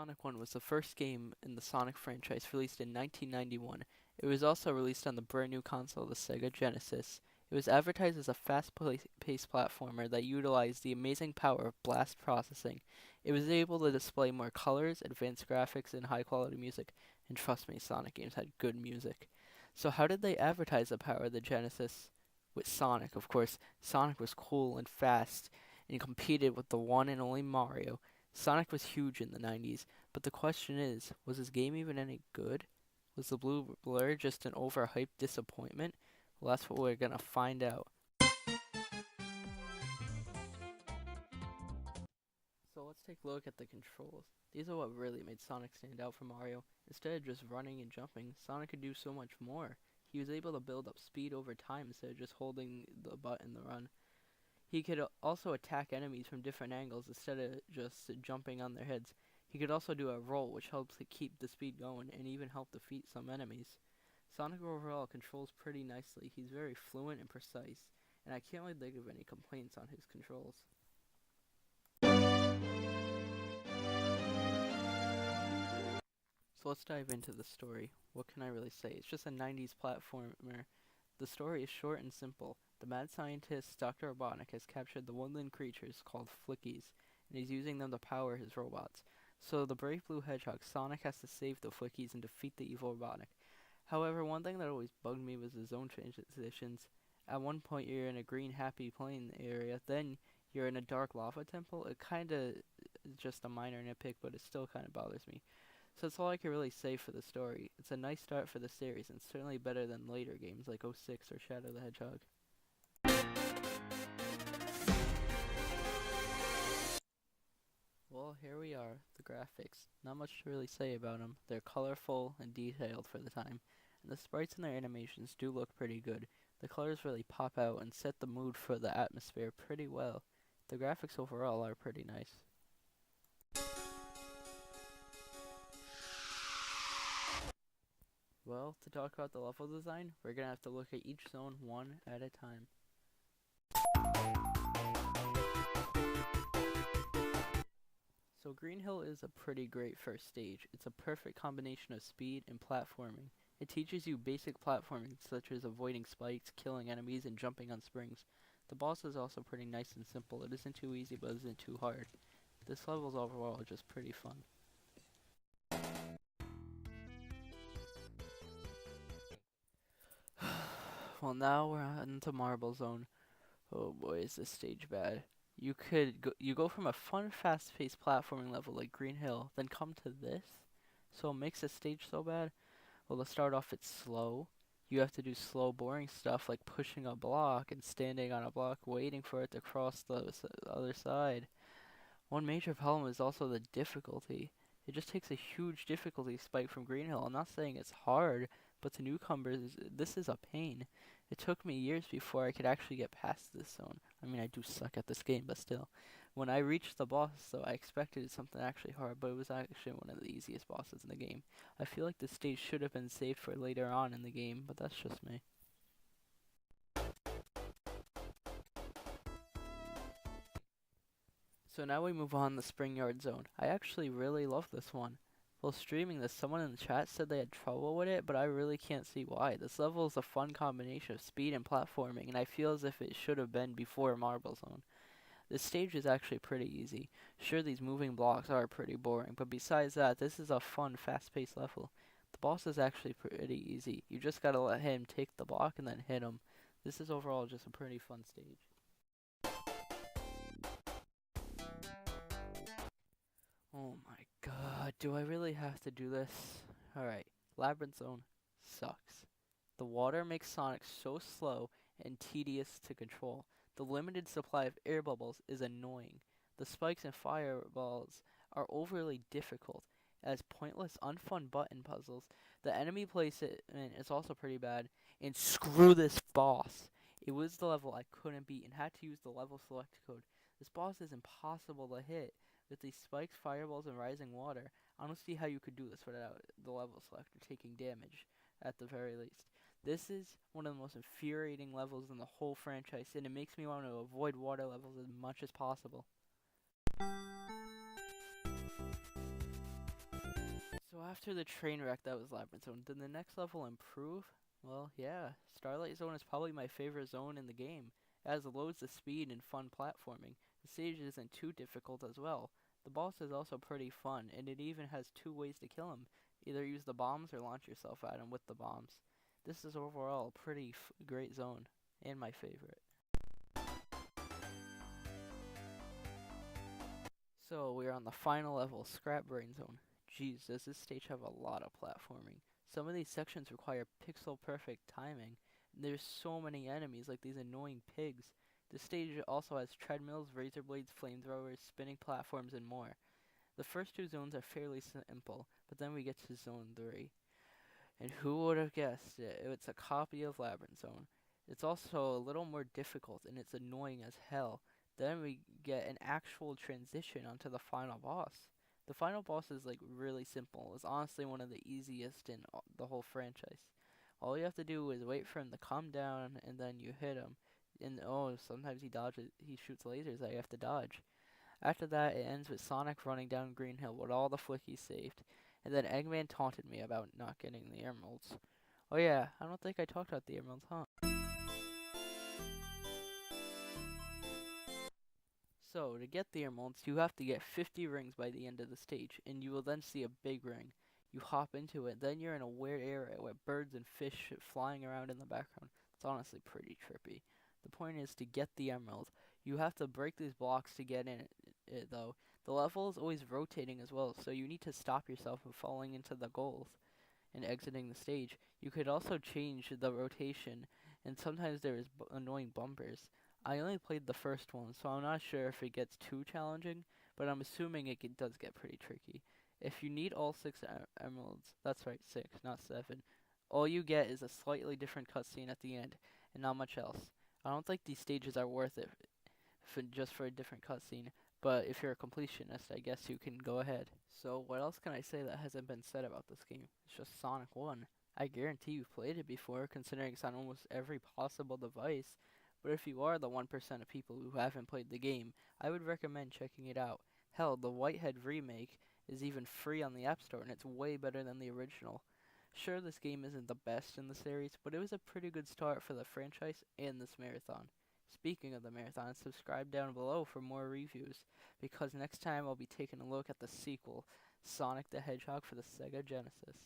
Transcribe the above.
Sonic 1 was the first game in the Sonic franchise released in 1991. It was also released on the brand new console, the SEGA Genesis. It was advertised as a fast-paced platformer that utilized the amazing power of blast processing. It was able to display more colors, advanced graphics, and high-quality music. And trust me, Sonic games had good music. So how did they advertise the power of the Genesis? With Sonic, of course. Sonic was cool and fast and competed with the one and only Mario. Sonic was huge in the 90s, but the question is, was his game even any good? Was the Blue Blur just an overhyped disappointment? Well, that's what we're gonna find out. So let's take a look at the controls. These are what really made Sonic stand out from Mario. Instead of just running and jumping, Sonic could do so much more. He was able to build up speed over time instead of just holding the button to run. He could also attack enemies from different angles instead of just jumping on their heads. He could also do a roll, which helps to keep the speed going and even help defeat some enemies. Sonic overall controls pretty nicely. He's very fluent and precise, and I can't really think of any complaints on his controls. So let's dive into the story. What can I really say? It's just a 90s platformer. The story is short and simple. The mad scientist, Dr. Robotnik, has captured the woodland creatures called Flickies, and he's using them to power his robots. So the brave blue hedgehog, Sonic, has to save the Flickies and defeat the evil Robotnik. However, one thing that always bugged me was the zone transitions. At one point you're in a green happy plain area, then you're in a dark lava temple. It kinda is just a minor nitpick, but it still kinda bothers me. So that's all I can really say for the story. It's a nice start for the series, and certainly better than later games like 06 or Shadow the Hedgehog. Well, here we are, the graphics. Not much to really say about them. They're colorful and detailed for the time, and the sprites and their animations do look pretty good. The colors really pop out and set the mood for the atmosphere pretty well. The graphics overall are pretty nice. Well, to talk about the level design, we're gonna have to look at each zone one at a time. So Green Hill is a pretty great first stage. It's a perfect combination of speed and platforming. It teaches you basic platforming such as avoiding spikes, killing enemies, and jumping on springs. The boss is also pretty nice and simple. It isn't too easy, but isn't too hard. This level's overall just pretty fun. Well, now we're on to Marble Zone. Oh boy, is this stage bad. You go from a fun, fast-paced platforming level like Green Hill, then come to this. So what makes this stage so bad? Well, to start off, it's slow. You have to do slow, boring stuff like pushing a block and standing on a block, waiting for it to cross the other side. One major problem is also the difficulty. It just takes a huge difficulty spike from Green Hill. I'm not saying it's hard, but to newcomers, this is a pain. It took me years before I could actually get past this zone. I mean, I do suck at this game, but still. When I reached the boss, though, I expected something actually hard, but it was actually one of the easiest bosses in the game. I feel like this stage should have been saved for later on in the game, but that's just me. So now we move on to the Spring Yard Zone. I actually really love this one. While streaming this, someone in the chat said they had trouble with it, but I really can't see why. This level is a fun combination of speed and platforming, and I feel as if it should have been before Marble Zone. This stage is actually pretty easy. Sure, these moving blocks are pretty boring, but besides that, this is a fun, fast-paced level. The boss is actually pretty easy. You just gotta let him take the block and then hit him. This is overall just a pretty fun stage. Oh my god, do I really have to do this? Alright, Labyrinth Zone sucks. The water makes Sonic so slow and tedious to control. The limited supply of air bubbles is annoying. The spikes and fireballs are overly difficult as pointless, unfun button puzzles. The enemy placement is also pretty bad. And screw this boss. It was the level I couldn't beat and had to use the level select code. This boss is impossible to hit. With these spikes, fireballs, and rising water, I don't see how you could do this without the level selector taking damage, at the very least. This is one of the most infuriating levels in the whole franchise, and it makes me want to avoid water levels as much as possible. after the train wreck that was Labyrinth Zone, did the next level improve? Well, yeah. Starlight Zone is probably my favorite zone in the game. It has loads of speed and fun platforming. The stage isn't too difficult as well. The boss is also pretty fun, and it even has two ways to kill him. Either use the bombs or launch yourself at him with the bombs. This is overall a pretty great zone, and my favorite. So we're on the final level, Scrap Brain Zone. Jeez, does this stage have a lot of platforming. Some of these sections require pixel perfect timing. There's so many enemies, like these annoying pigs. This stage also has treadmills, razor blades, flamethrowers, spinning platforms, and more. The first two zones are fairly simple, but then we get to Zone 3. And who would have guessed it? It's a copy of Labyrinth Zone. It's also a little more difficult, and it's annoying as hell. Then we get an actual transition onto the final boss. The final boss is like really simple. It's honestly one of the easiest in the whole franchise. All you have to do is wait for him to calm down, and then you hit him. And oh, sometimes he dodges. He shoots lasers that you have to dodge. After that, it ends with Sonic running down Green Hill with all the Flickies saved, and then Eggman taunted me about not getting the emeralds. Oh yeah, I don't think I talked about the emeralds, huh? So, to get the emeralds, you have to get 50 rings by the end of the stage, and you will then see a big ring. You hop into it, then you're in a weird area with birds and fish flying around in the background. It's honestly pretty trippy. The point is to get the emerald. You have to break these blocks to get in it though. The level is always rotating as well, so you need to stop yourself from falling into the goals and exiting the stage. You could also change the rotation, and sometimes there is annoying bumpers. I only played the first one, so I'm not sure if it gets too challenging, but I'm assuming does get pretty tricky. If you need all six emeralds, that's right, six, not seven, all you get is a slightly different cutscene at the end, and not much else. I don't think these stages are worth it just for a different cutscene. But if you're a completionist, I guess you can go ahead. So what else can I say that hasn't been said about this game? It's just Sonic 1. I guarantee you've played it before, considering it's on almost every possible device. But if you are the 1% of people who haven't played the game, I would recommend checking it out. Hell, the Whitehead remake is even free on the App Store, and it's way better than the original. Sure, this game isn't the best in the series, but it was a pretty good start for the franchise and this marathon. Speaking of the marathon, subscribe down below for more reviews, because next time I'll be taking a look at the sequel, Sonic the Hedgehog for the Sega Genesis.